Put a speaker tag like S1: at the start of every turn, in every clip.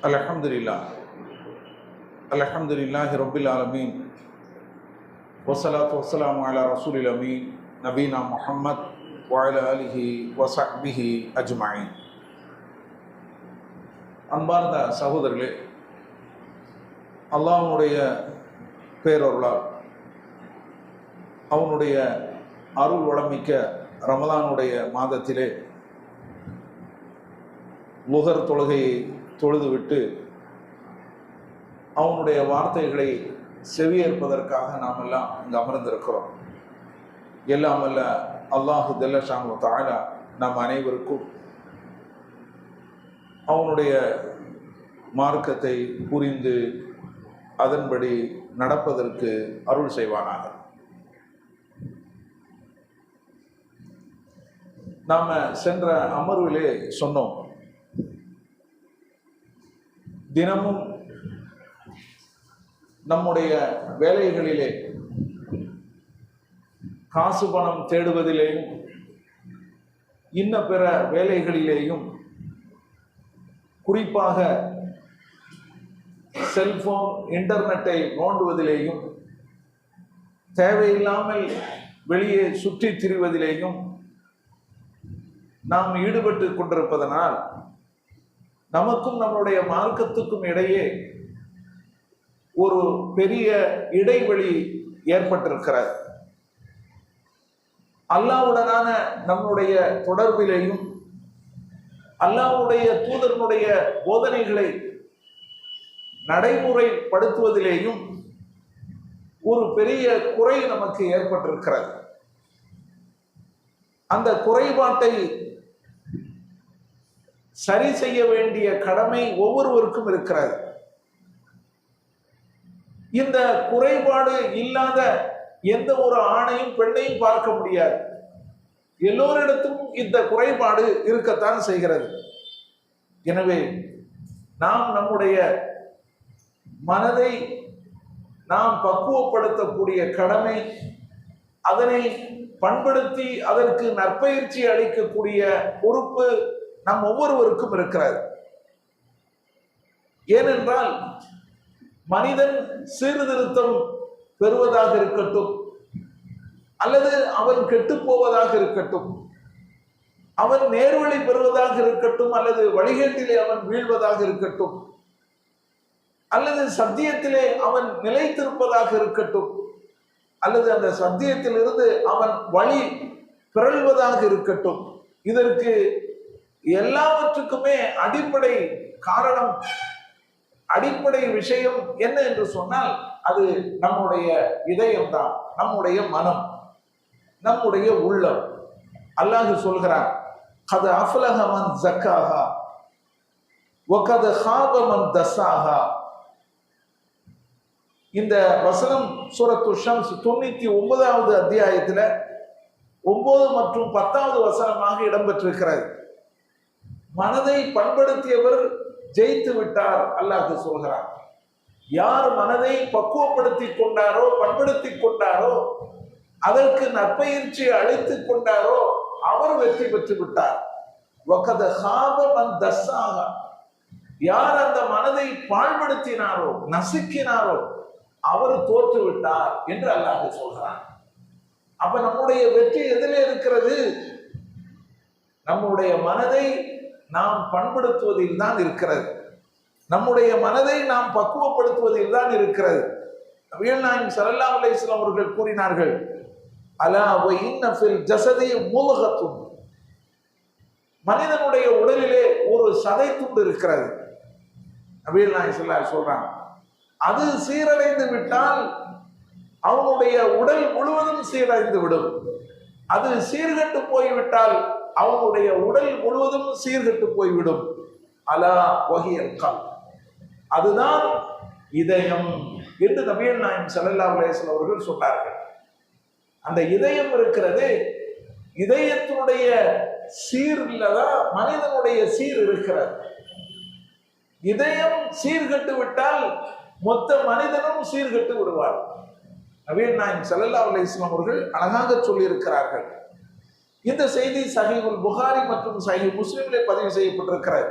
S1: அல்ஹம்துலில்லாஹி ரப்பில் ஆலமீன் வஸ்ஸலாத்து வஸ்ஸலாமு அலா ரசூலில் அமீன் நபீனா முஹம்மத் வ அலா ஆலிஹி வ ஸஹ்பிஹி அஜ்மஈன். அன்பார்ந்த சகோதரர்களே, அல்லாஹ்வுடைய பேரருளால் அவனுடைய அருள் வளமிக்க ரமலானுடைய மாதத்திலே லுஹர் தொழுகையை தொழுதுவிட்டு அவனுடைய வார்த்தைகளை செவியேற்பதற்காக நாம் எல்லாம் இங்கு அமர்ந்திருக்கிறோம். எல்லாம் அல்ல அல்லாஹு ஜல்ல ஷானு தஆலா நம் அனைவருக்கும் அவனுடைய மார்க்கத்தை புரிந்து அதன்படி நடப்பதற்கு அருள் செய்வானாக. நாம சென்ற அமர்விலே சொன்னோம், தினமும் நம்முடைய வேலைகளிலே காசு பணம் தேடுவதிலேயும் இன்ன பிற வேலைகளிலேயும் குறிப்பாக செல்போன் இன்டர்நெட்டை நோண்டுவதிலேயும் தேவையில்லாமல் வெளியே சுற்றி திரிவதிலேயும் நாம் ஈடுபட்டு கொண்டிருப்பதனால் நமக்கும் நம்முடைய மார்க்கத்துக்கும் இடையே ஒரு பெரிய இடைவெளி ஏற்பட்டிருக்கிறது. அல்லாஹ்வுடனான நம்முடைய தொடர்பிலேயும் அல்லாஹ்வுடைய தூதரனுடைய போதனைகளை நடைமுறைப்படுத்துவதிலேயும் ஒரு பெரிய குறை நமக்கு ஏற்பட்டிருக்கிறது. அந்த குறைபாட்டை சரி செய்ய வேண்டிய கடமை ஒவ்வொருவருக்கும் இருக்கிறது. இந்த குறைபாடு இல்லாத எந்த ஒரு ஆணையும் பெண்ணையும் பார்க்க முடியாது. எல்லோரிடத்தும் இந்த குறைபாடு இருக்கத்தான் செய்கிறது. எனவே நாம் நம்முடைய மனதை நாம் பக்குவப்படுத்தக்கூடிய கடமை, அதனை பண்படுத்தி அதற்கு நற்பயிற்சி அளிக்கக்கூடிய பொறுப்பு நம் ஒவ்வொருவருக்கும் இருக்கிறது. ஏனென்றால் மனிதன் சீர்திருத்தம் பெறுவதாக இருக்கட்டும், அல்லது அவன் கெட்டு போவதாக இருக்கட்டும், அவன் நேர்வழி பெறுவதாக இருக்கட்டும், அல்லது வழிகேட்டிலே அவன் வீழ்வதாக இருக்கட்டும், அல்லது சத்தியத்திலே அவன் நிலைத்திருப்பதாக இருக்கட்டும், அல்லது அந்த சத்தியத்திலிருந்து அவன் வழி பிறழ்வதாக இருக்கட்டும், இதற்கு எல்லாவற்றுக்குமே அடிப்படை காரணம், அடிப்படை விஷயம் என்ன என்று சொன்னால் அது நம்முடைய இதயம்தான், நம்முடைய மனம், நம்முடைய உள்ளம். அல்லாஹ் சொல்கிறார், கத் அஃப்லஹ மன் ஸக்காஹா வ கத் ஹாப மன் தஸாஹா. இந்த வசனம் சூரத்து ஷம்ஸ் 99வது அத்தியாயத்துல 9 மற்றும் 10வது வசனமாக இடம்பெற்றிருக்கிறது. மனதை பண்படுத்தியவர் ஜெயித்து விட்டார் அல்லாஹ் சொல்கிறார். யார் மனதை பக்குவப்படுத்தி கொண்டாரோ, பண்படுத்தி கொண்டாரோ, அதற்கு நற்பயிற்சி அளித்துக் கொண்டாரோ, அவர் வெற்றி பெற்று விட்டார். யார் அந்த மனதை பாழ்படுத்தினாரோ, நசுக்கினாரோ, அவர் தோற்று விட்டார் என்று அல்லாஹ் சொல்கிறார். அப்ப நம்முடைய வெற்றி எதிலே இருக்கிறது? நம்முடைய மனதை நாம் பண்படுத்துவதில் தான் இருக்கிறது. நம்முடைய மனதை நாம் பக்குவப்படுத்துவதில் தான் இருக்கிறது. நபிகள் நாயகம் ஸல்லல்லாஹு அலைஹி வஸல்லம் அவர்கள் கூறினார்கள், அலா வ இன்ன ஃபில் ஜஸதி முல்கத்துன். மனிதனுடைய உடலிலே ஒரு சதை துண்டு இருக்கிறது. நபிகள் நாயகம் ஸல்லல்லாஹு அலைஹி வஸல்லம் சொல்றாங்க, அது சீரடைந்து விட்டால் அவனுடைய உடல் முழுவதும் சீரடைந்து விடும். அது சீர்கெட்டு போய்விட்டால் அவனுடைய உடல் முழுவதும் சீர்கெட்டு போய்விடும். அலா வஹியல் கல்ப், அதுதான் இதயம் என்று நபிகள் நாயகம் ஸல்லல்லாஹு அலைஹி வஸல்லம் அவர்கள் சொன்னார்கள். அந்த இதயம் இருக்கிறது, இதயத்தினுடைய சீர்லதான் மனிதனுடைய சீர் இருக்கிறது. இதயம் சீர்கெட்டு விட்டால் மொத்த மனிதனும் சீர்கெட்டு விடுவார். நபிகள் நாயகம் ஸல்லல்லாஹு அலைஹி வஸல்லம் அவர்கள் அழகாக சொல்லி இருக்கிறார்கள். இந்த செய்தி சஹீஹுல் புகாரி மற்றும் சஹீஹ் முஸ்லிமிலே பதிவு செய்யப்பட்டிருக்கிறது.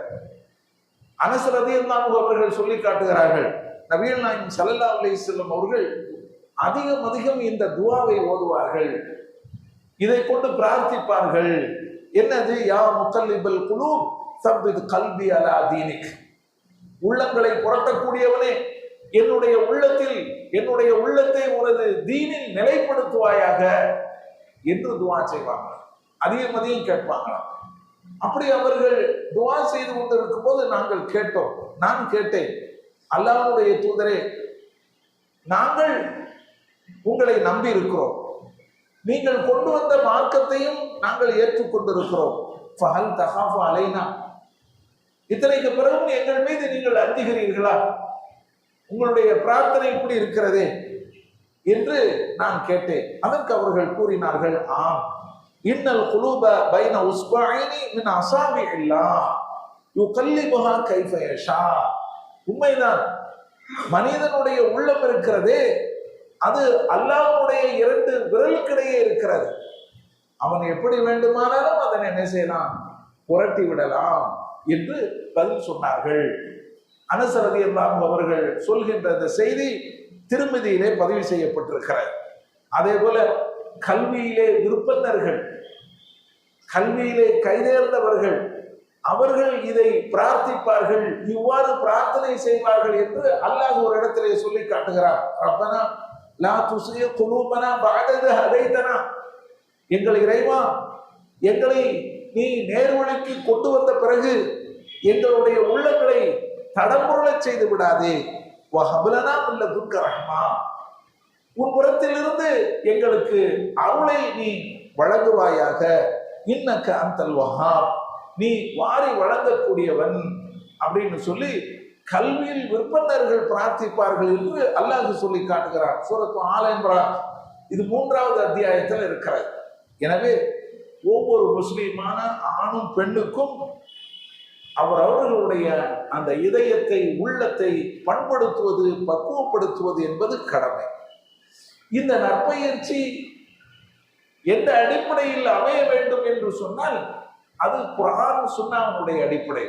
S1: அனஸ் ரலியல்லாஹு அவர்கள் சொல்லி காட்டுகிறார்கள், நபிகள் நாயகம் ஸல்லல்லாஹு அலைஹி வஸல்லம் அவர்கள் அதிகம் அதிகம் இந்த துஆவை ஓதுவார்கள், இதை கொண்டு பிரார்த்திப்பார்கள். என்னது? யா முகல்லிபல் குலூப் சப்பித் கல்பி அலா தீனிக், உள்ளங்களை புரட்டக்கூடியவனே, என்னுடைய உள்ளத்தை உனது தீனில் நிலைப்படுத்துவாயாக என்று துஆ செய்வாங்க. அதிகம் அதிகம் கேட்பாங்களாம். அப்படி அவர்கள் துஆ செய்து கொண்டிருக்கும் போது நான் கேட்டேன், அல்லாஹ்வுடைய தூதரே, நாங்கள் உங்களை நம்பி இருக்கிறோம், நீங்கள் கொண்டு வந்த மார்க்கத்தையும் நாங்கள் ஏற்றுக்கொண்டிருக்கிறோம். ஃபஹல் தகாஃபு அலைனா, இத்தனைக்கு பிறகும் எங்கள் மீது நீங்கள் அஞ்சுகிறீர்களா? உங்களுடைய பிரார்த்தனை இப்படி இருக்கிறதே என்று நான் கேட்டேன். அதற்கு அவர்கள் கூறினார்கள், ஆம், இன்னல் குலூப பைன உஸ்புஐனி மின் அஸாபிஇல்லாஹ் யுகல்லிபுஹா கைஃப யஷா. உண்மைதான், மனிதனுடைய உள்ளம் இருக்கிறதே அது அல்லாஹ்வுடைய 2 விரலுக்கிடையே இருக்கிறது. அவன் எப்படி வேண்டுமானாலும் அதனை என்ன செய்யலாம், புரட்டி விடலாம் என்று பதில் சொன்னார்கள். அனஸ் ரலியல்லாஹு அவர்கள் சொல்கின்ற இந்த செய்தி திருமதியிலே பதிவு செய்யப்பட்டிருக்கிறது. அதே போல கல்வியிலே விருப்பன்னர்கள், கல்வியிலே கைதேர்ந்தவர்கள், அவர்கள் இதை பிரார்த்திப்பார்கள், இவ்வாறு பிரார்த்தனை செய்வார்கள் என்று அல்லாஹ் ஒரு இடத்திலே சொல்லி காட்டுகிறார். ரப்பனா லா துஸிய குலூபனா பஅத இத் ஹதைதனா, எங்கள் இறைவா, எங்களை நீ நேர்வழிக்கு கொண்டு வந்த பிறகு எங்களுடைய உள்ளங்களை தடம்புரளச் செய்து விடாதே. வஹப்லனா மின் லதுன்க ரஹ்மா, உன் புறத்திலிருந்து எங்களுக்கு அருளை நீ வழங்குவாயாக. இன்னக்க அன்தல் வஹாப், நீ வாரி வழங்கக்கூடியவன் அப்படின்னு சொல்லி கல்வியில் விற்பனர்கள் பிரார்த்திப்பார்கள் என்று அல்லாஹ் சொல்லி காட்டுகிறார். சூரத்து ஆல இம்ரான் இது 3வது அத்தியாயத்தில் இருக்கிறது. எனவே ஒவ்வொரு முஸ்லிமான ஆணும் பெண்ணுக்கும் அவர்களுடைய அந்த இதயத்தை, உள்ளத்தை பண்படுத்துவது, பக்குவப்படுத்துவது என்பது கடமை. இந்த நற்பயிற்சி எந்த அடிப்படையில் அமைய வேண்டும் என்று சொன்னால் அது குர்ஆன் சுன்னாவுடைய அடிப்படை,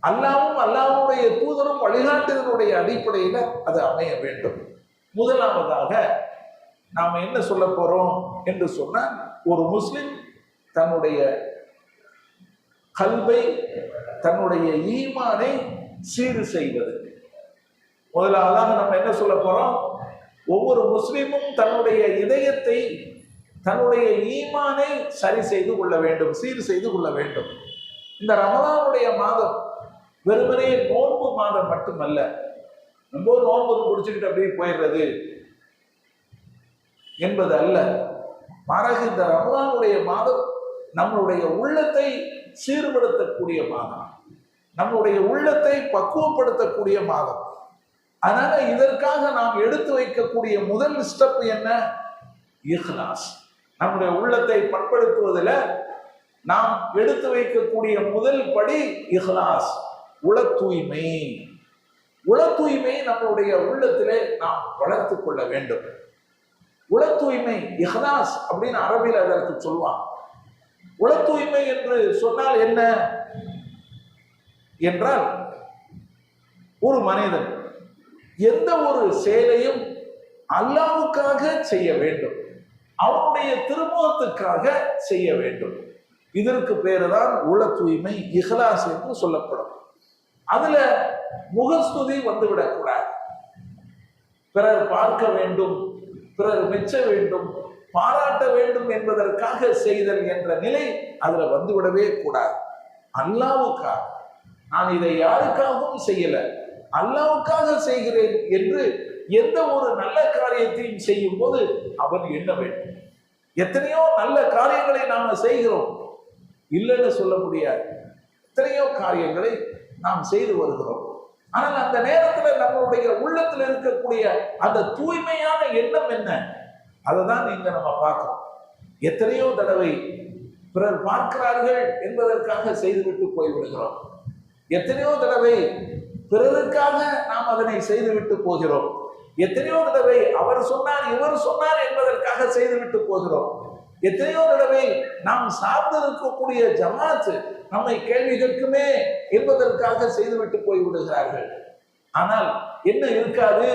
S1: அல்லாஹ்வும் அல்லாஹ்வுடைய தூதரும் வழிகாட்டுதலுடைய அடிப்படையில் அது அமைய வேண்டும். முதலாவதாக நாம் என்ன சொல்ல போறோம் என்று சொன்னால், ஒரு முஸ்லிம் தன்னுடைய கல்வை, தன்னுடைய ஈமானை சீர் செய்வது. முதலாவதாக நம்ம என்ன சொல்ல போறோம், ஒவ்வொரு முஸ்லிமும் தன்னுடைய இதயத்தை, தன்னுடைய ஈமானை சரி செய்து கொள்ள வேண்டும், சீர் செய்து கொள்ள வேண்டும். இந்த ரமலானுடைய மாதம் வெறுமனே நோன்பு மாதம் மட்டுமல்ல, நம்ம நோன்பு குடிச்சுக்கிட்டு அப்படியே போயிடுறது என்பது அல்ல. மாறாக இந்த ரமலானுடைய மாதம் நம்மளுடைய உள்ளத்தை சீர்படுத்தக்கூடிய மாதம், நம்முடைய உள்ளத்தை பக்குவப்படுத்தக்கூடிய மாதம். அதனால இதற்காக நாம் எடுத்து வைக்கக்கூடிய முதல் ஸ்டெப் என்ன? இஹ்லாஸ். நம்முடைய உள்ளத்தை பண்படுத்துவதில் நாம் எடுத்து வைக்கக்கூடிய முதல் படி இஹ்லாஸ், உள தூய்மை. உள தூய்மை நம்முடைய உள்ளத்திலே நாம் வளர்த்து கொள்ள வேண்டும். உள தூய்மை இஹ்லாஸ் அப்படின்னு அரபியில் அதற்கு சொல்வாங்க. உள தூய்மை என்று சொன்னால் என்ன என்றால், ஒரு மனிதன் எந்த ஒரு செயலையும் அல்லாஹ்வுக்காக செய்ய வேண்டும், அவனுடைய திருமுகத்துக்காக செய்ய வேண்டும். இதற்கு பேருதான் உள தூய்மை, இஹ்லாஸ் என்று சொல்லப்படும். அதுல முகஸ்துதி வந்துவிடக்கூடாது. பிறர் பார்க்க வேண்டும், பிறர் மெச்ச வேண்டும், பாராட்ட வேண்டும் என்பதற்காக செய்தல் என்ற நிலை அதுல வந்துவிடவே கூடாது. அல்லாஹ்வுக்காக, நான் இதை யாருக்காகவும் செய்யல, அல்லாஹ்வுக்காக செய்கிறேன் என்று எந்த ஒரு நல்ல காரியத்தையும் செய்யும் போது அவன் எண்ண வேண்டும். எத்தனையோ நல்ல காரியங்களை நாம செய்கிறோம், இல்லைன்னு சொல்ல முடியாது. எத்தனையோ காரியங்களை நாம் செய்து வருகிறோம். ஆனால் அந்த நேரத்தில் நம்மளுடைய உள்ளத்தில் இருக்கக்கூடிய அந்த தூய்மையான எண்ணம் என்ன, அதை தான் இங்க நம்ம பார்க்கிறோம். எத்தனையோ தடவை பிறர் பார்க்கிறார்கள் என்பதற்காக செய்துவிட்டு போய்விடுகிறோம். எத்தனையோ தடவை பிறருக்காக நாம் அதனை செய்துவிட்டு போகிறோம். எத்தனையோ தடவை அவர் சொன்னார், இவர் சொன்னார் என்பதற்காக செய்துவிட்டு போகிறோம். எத்தனையோ தடவை நாம் சார்ந்து இருக்கக்கூடிய ஜமாத் நம்மை கேள்வி கேட்குமே என்பதற்காக செய்துவிட்டு போய் விடுகிறார்கள். ஆனால் என்ன இருக்காது?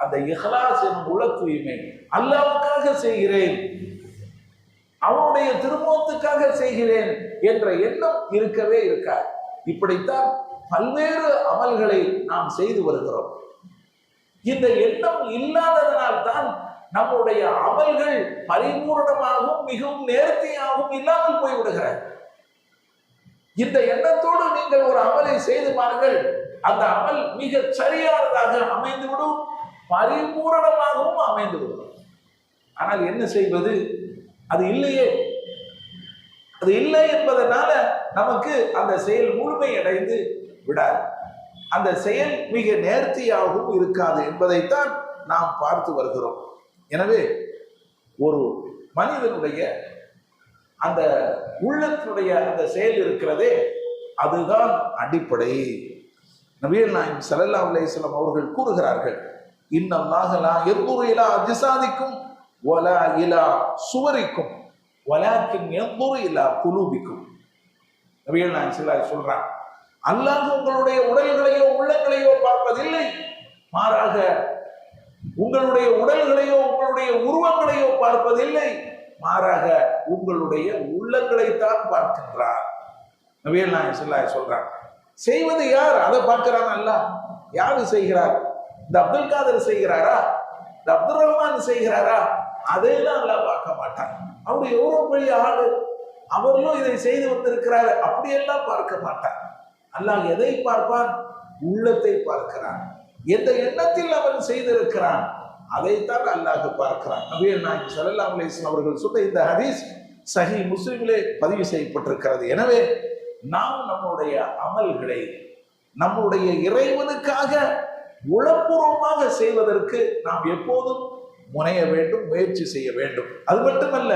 S1: அந்த இஹ்லாஸ் எனும் உள்ள தூய்மை, அல்லாஹ்வுக்காக செய்கிறேன், அவனுடைய திருமணத்துக்காக செய்கிறேன் என்ற எண்ணம் இருக்கவே இருக்காது. இப்படித்தான் பல்வேறு அமல்களை நாம் செய்து வருகிறோம். இந்த எண்ணம் இல்லாததனால் தான் நம்முடைய அமல்கள் பரிபூர்ணமாகவும் மிகவும் நேர்த்தியாகவும் இல்லாமல் போய்விடுகிறது. இந்த எண்ணத்தோடு நீங்கள் ஒரு அமலை செய்து பாருங்கள், அந்த அமல் மிக சரியானதாக அமைந்துவிடும், பரிபூரணமாகவும் அமைந்துவிடும். ஆனால் என்ன செய்வது? அது இல்லையே. அது இல்லை என்பதனால நமக்கு அந்த செயல் முழுமை அடைந்து விடாது, அந்த செயல் மிக நேர்த்தியாகவும் இருக்காது என்பதைத்தான் நாம் பார்த்து வருகிறோம். எனவே ஒரு மனிதனுடைய அந்த உள்ளத்தினுடைய அந்த செயல் இருக்கிறதே, அதுதான் அடிப்படை. நபிகள் நாயகம் ஸல்லல்லாஹு அலைஹி வஸல்லம் அவர்கள் கூறுகிறார்கள், இன்னல்லாஹ லா யன்துரு இலா அஜ்சாதிக்கும் வலா இலா சுவரிக்கும் வலாக்கின் யன்துரு இலா குலூபிக்கும். நபிகள் நாயகம் ஸல்லல்லாஹு அலைஹி சொல்றாங்க, அல்லாஹ் உங்களுடைய உடல்களையோ உள்ளங்களையோ பார்ப்பதில்லை, மாறாக உங்களுடைய உடல்களையோ உங்களுடைய உருவங்களையோ பார்ப்பதில்லை, மாறாக உங்களுடைய உள்ளங்களைத்தான் பார்க்கின்றார். நபிகள் நாயகம் ஸல்லல்லாஹு அலைஹி சொல்றாங்க. செய்வது யார்? அதை பார்க்கிறான் அல்லாஹ். யாரு செய்கிறார்? இந்த அப்துல் காதர் செய்கிறாரா? இந்த அப்துல் ரஹ்மான் செய்கிறாரா? அதையெல்லாம் அல்லாஹ் பார்க்க மாட்டான். அவரு எவ்வளவு பெரிய ஆளு, அவர்களும் இதை செய்து வந்திருக்கிறார், அப்படியெல்லாம் பார்க்க மாட்டான். அல்லாஹ் எதை பார்ப்பான்? உள்ளத்தை பார்க்கிறான். எந்த எண்ணத்தில் அவன் செய்திருக்கிறான் அதைத்தான் அல்லாஹ் பார்க்கிறான். நபிகள் நாயகம் ஸல்லல்லாஹு அலைஹி வஸல்லம் அவர்கள் சொன்ன இந்த ஹதீஸ் சஹீஹ் முஸ்லிமிலே பதிவு செய்யப்பட்டிருக்கிறது. எனவே நாம் நம்முடைய அமல்களை நம்முடைய இறைவனுக்காக உளப்பூர்வமாக செய்வதற்கு நாம் எப்போதும் முனைய வேண்டும், முயற்சி செய்ய வேண்டும். அது மட்டுமல்ல,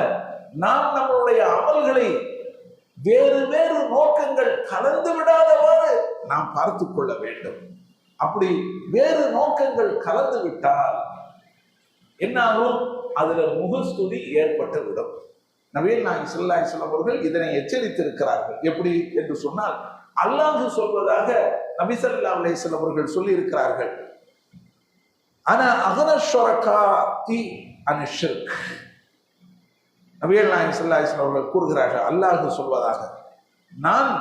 S1: நாம் நம்மளுடைய அமல்களை வேறு வேறு நோக்கங்கள் கலந்து விடாதவாறு நாம் பார்த்து கொள்ள வேண்டும். அப்படி வேறு நோக்கங்கள் கலந்து விட்டால் என்னாலும் அதுல முகஸ்துதி ஏற்பட்டு விடும். நபிகள் நாயகம் ஸல்லல்லாஹு அலைஹி வஸல்லம் அவர்கள் இதனை எச்சரித்திருக்கிறார்கள். எப்படி என்று சொன்னால், அல்லாஹ் சொல்வதாக நபி ஸல்லல்லாஹு அலைஹி வஸல்லம் அவர்கள் சொல்லி இருக்கிறார்கள், ஆனா அகன ஷுரகாதி அன் ஷிர்க். நபிகள் நாயகம் ஸல்லல்லாஹு அலைஹி வஸல்லம் அவர்கள் கூறுகிறார்கள், அல்லாஹ் சொல்வதாக, நான்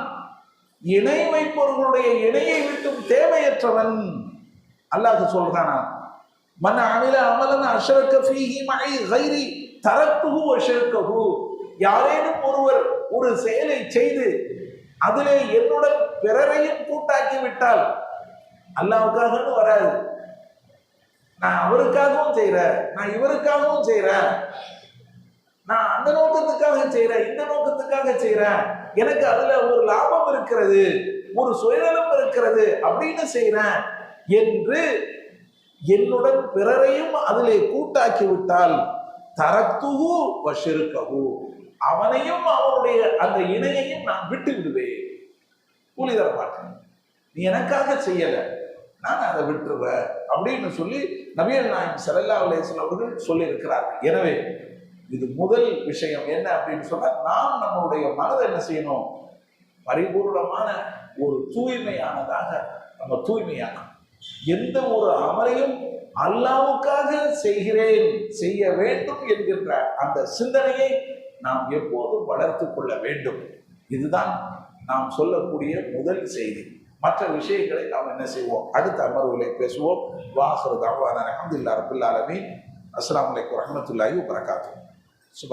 S1: இணை வைப்பவர்களுடைய இணையை விட்டும் தேவையற்றவன். அல்லாஹ் சொல்றானா, மன் அமில அமலன் அஷ்ரக ஃபீஹி மஇ கைரி தரக்துஹு வ ஷிர்கஹு. யாரேனும் ஒருவர் ஒரு செயலை செய்து அதிலே என்னுடன் பிறரையும் கூட்டாக்கி விட்டால், அல்லாஹ்வுக்காகன்னு வராது, நான் அவருக்காகவும் செய்யறேன், நான் இவருக்காகவும் செய்யறேன், நான் அந்த நோக்கத்துக்காக செய்யறேன், இந்த நோக்கத்துக்காக செய்யறேன், எனக்கு அதுல ஒரு லாபம் இருக்கிறது, ஒரு சுயநலம் இருக்கிறது அப்படின்னு செய்யறேன் என்று என்னுடன் பிறரையும் அதிலே கூட்டாக்கி விட்டால், தரக்துஹு வ ஷிர்கஹு, அவனையும் அவனுடைய அந்த இணையையும் நான் விட்டு விடுவேன். கூலி தர மாட்டேன், நீ எனக்காக செய்யல, நான் அதை விட்டுருவேன் அப்படின்னு சொல்லி நபிகள் நாயகம் ஸல்லல்லாஹு அலைஹி வஸல்லம் அவர்கள் சொல்லி இருக்கிறார்கள். எனவே இது முதல் விஷயம் என்ன அப்படின்னு சொன்னா, நாம் நம்மளுடைய மனதை என்ன செய்யணும்? பரிபூர்ணமான ஒரு தூய்மையானதாக நம்ம தூய்மையாக்கணும். எந்த ஒரு அமலையும் அல்லாஹ்வுக்காக செய்கிறேன், செய்ய வேண்டும் என்கின்ற அந்த சிந்தனையை நாம் எப்போதும் வளர்த்து கொள்ள வேண்டும். இதுதான் நாம் சொல்லக்கூடிய முதல் செய்தி. மற்ற விஷயங்களை நாம் என்ன செய்வோம்? அடுத்த அமர்வுகளை பேசுவோம். வாஹிரு தஅவானா அல்ஹம்துலில்லாஹி ரப்பில் ஆலமீன். அஸ்ஸலாமு அலைக்கும் வரஹ்மத்துல்லாஹி வபரகாத்துஹு. சுபஹான்